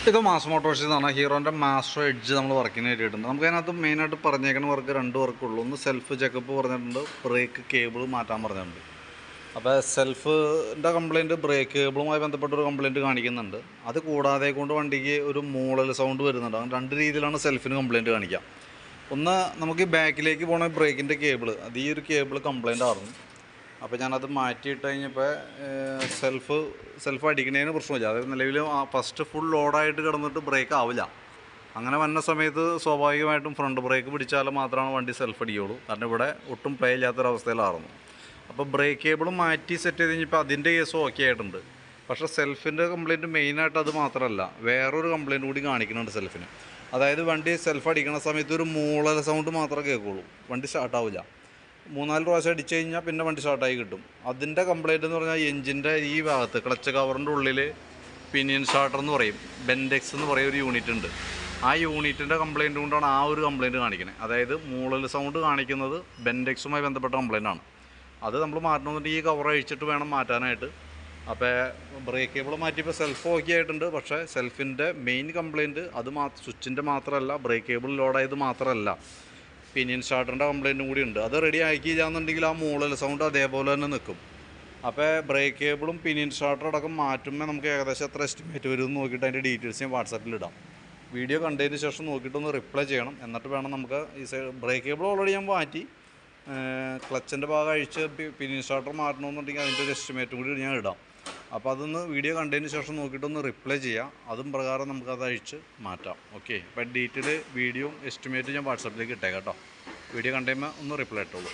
ഇത് മാസ് മോട്ടോഴ്സിൽ നിന്നാണ് ഹീറോൻ്റെ master edge നമ്മൾ വർക്കിന് വേണ്ടിയിട്ടുണ്ട്. നമുക്കതിനകത്ത് മെയിനായിട്ട് പറഞ്ഞേക്കുന്ന വർക്ക് 2 വർക്കുള്ളൂ. ഒന്ന് സെൽഫ് ചെക്കപ്പ് പറഞ്ഞിട്ടുണ്ട്, ബ്രേക്ക് കേബിൾ മാറ്റാൻ പറഞ്ഞിട്ടുണ്ട്. അപ്പോൾ സെൽഫിൻ്റെ കംപ്ലയിൻറ്റ് ബ്രേക്ക് കേബിളുമായി ബന്ധപ്പെട്ടൊരു കംപ്ലയിൻറ്റ് കാണിക്കുന്നുണ്ട്. അത് കൂടാതെ കൊണ്ട് വണ്ടിക്ക് ഒരു മൂളൽ സൗണ്ട് വരുന്നുണ്ട്. അങ്ങനെ 2 രീതിയിലാണ് സെൽഫിന് കംപ്ലയിൻറ്റ് കാണിക്കുക. ഒന്ന് നമുക്ക് ബാക്കിലേക്ക് പോകണ ബ്രേക്കിൻ്റെ കേബിൾ, അത് ഈ ഒരു കേബിൾ കംപ്ലയിൻ്റ് ആയിരുന്നു. അപ്പോൾ ഞാനത് മാറ്റിയിട്ട് കഴിഞ്ഞപ്പോൾ സെൽഫ് അടിക്കുന്നതിന് പ്രശ്നമില്ല. അതായത് നിലവിൽ ഫസ്റ്റ് ഫുൾ ലോഡായിട്ട് കിടന്നിട്ട് ബ്രേക്ക് ആവില്ല. അങ്ങനെ വന്ന സമയത്ത് സ്വാഭാവികമായിട്ടും ഫ്രണ്ട് ബ്രേക്ക് പിടിച്ചാൽ മാത്രമാണ് വണ്ടി സെൽഫ് അടിക്കുകയുള്ളൂ. കാരണം ഇവിടെ ഒട്ടും പ്ലേ ഇല്ലാത്തൊരവസ്ഥയിലായിരുന്നു. അപ്പോൾ ബ്രേക്ക് കേബിൾ മാറ്റി സെറ്റ് ചെയ്ത് കഴിഞ്ഞപ്പോൾ അതിൻ്റെ കേസും ഓക്കെ ആയിട്ടുണ്ട്. പക്ഷേ സെൽഫിൻ്റെ കംപ്ലയിൻറ്റ് മെയിനായിട്ട് അത് മാത്രമല്ല, വേറൊരു കംപ്ലയിൻറ്റ് കൂടി കാണിക്കുന്നുണ്ട് സെൽഫിന്. അതായത് വണ്ടി സെൽഫ് അടിക്കുന്ന സമയത്ത് ഒരു മൂളൽ സൗണ്ട് മാത്രമേ കേൾക്കുള്ളൂ, വണ്ടി സ്റ്റാർട്ടാവില്ല. 3-4 പ്രാവശ്യം അടിച്ചു കഴിഞ്ഞാൽ പിന്നെ വണ്ടി സ്റ്റാർട്ടായി കിട്ടും. അതിൻ്റെ കംപ്ലയിൻറ്റ് എന്ന് പറഞ്ഞാൽ എഞ്ചിൻ്റെ ഈ ഭാഗത്ത് ക്ലച്ച് കവറിൻ്റെ ഉള്ളിൽ പിനിയൻ സ്റ്റാർട്ടർ എന്ന് പറയും, ബെൻഡെക്സ് എന്ന് പറയുന്ന ഒരു യൂണിറ്റ് ഉണ്ട്. ആ യൂണിറ്റിൻ്റെ കംപ്ലയിൻറ്റ് കൊണ്ടാണ് ആ ഒരു കംപ്ലയിൻറ്റ് കാണിക്കുന്നത്. അതായത് മൂളൽ സൗണ്ട് കാണിക്കുന്നത് ബെൻഡെക്സുമായി ബന്ധപ്പെട്ട കംപ്ലയിൻ്റാണ്. അത് നമ്മൾ മാറ്റണമെന്നുണ്ടെങ്കിൽ ഈ കവർ അഴിച്ചിട്ട് വേണം മാറ്റാനായിട്ട്. അപ്പോൾ ബ്രേക്ക് കേബിൾ മാറ്റിയപ്പോൾ സെൽഫ് ഓക്കെ ആയിട്ടുണ്ട്. പക്ഷേ സെൽഫിൻ്റെ മെയിൻ കംപ്ലയിൻറ്റ് അത് സ്വിച്ചിൻ്റെ മാത്രമല്ല, ബ്രേക്ക് കേബിൾ ലോഡായത് മാത്രമല്ല, പിനിയൻ സ്റ്റാർട്ടറിൻ്റെ കംപ്ലയിൻറ്റും കൂടി ഉണ്ട്. അത് റെഡി ആക്കിയില്ലാന്നുണ്ടെങ്കിൽ ആ മൂളൽ സൗണ്ട് അതേപോലെ തന്നെ നിൽക്കും. അപ്പോൾ ബ്രേക്ക് കേബിളും പിനിയൻ സ്റ്റാർട്ടർ അടക്കം മാറ്റുമ്പോൾ നമുക്ക് ഏകദേശം എത്ര എസ്റ്റിമേറ്റ് വരും എന്ന് നോക്കിയിട്ട് അതിൻ്റെ ഡീറ്റെയിൽസ് ഞാൻ വാട്സാപ്പിൽ ഇടാം. വീഡിയോ കണ്ടതിന് ശേഷം നോക്കിയിട്ടൊന്ന് റിപ്ലൈ ചെയ്യണം. എന്നിട്ട് വേണം നമുക്ക് ഈ ബ്രേക്ക് കേബിൾ ഓൾറെഡി ഞാൻ മാറ്റി, ക്ലച്ചിൻ്റെ ഭാഗം അഴിച്ച് പിനിയൻ സ്റ്റാർട്ടർ മാറ്റണമെന്നുണ്ടെങ്കിൽ അതിൻ്റെ ഒരു എസ്റ്റിമേറ്റും കൂടി ഞാൻ ഇടാം. അപ്പോൾ അതൊന്ന് വീഡിയോ കണ്ടതിന് ശേഷം നോക്കിയിട്ടൊന്ന് റിപ്ലൈ ചെയ്യാം. അതും പ്രകാരം നമുക്കത് അഴിച്ച് മാറ്റാം. ഓക്കെ, അപ്പോൾ ഡീറ്റെയിൽ വീഡിയോ എസ്റ്റിമേറ്റ് ഞാൻ വാട്സാപ്പിലേക്ക് ഇട്ടേക്കാം കേട്ടോ. വീഡിയോ കണ്ടുകഴിയുമ്പോൾ ഒന്ന് റിപ്ലൈ ഇട്ടോളൂ.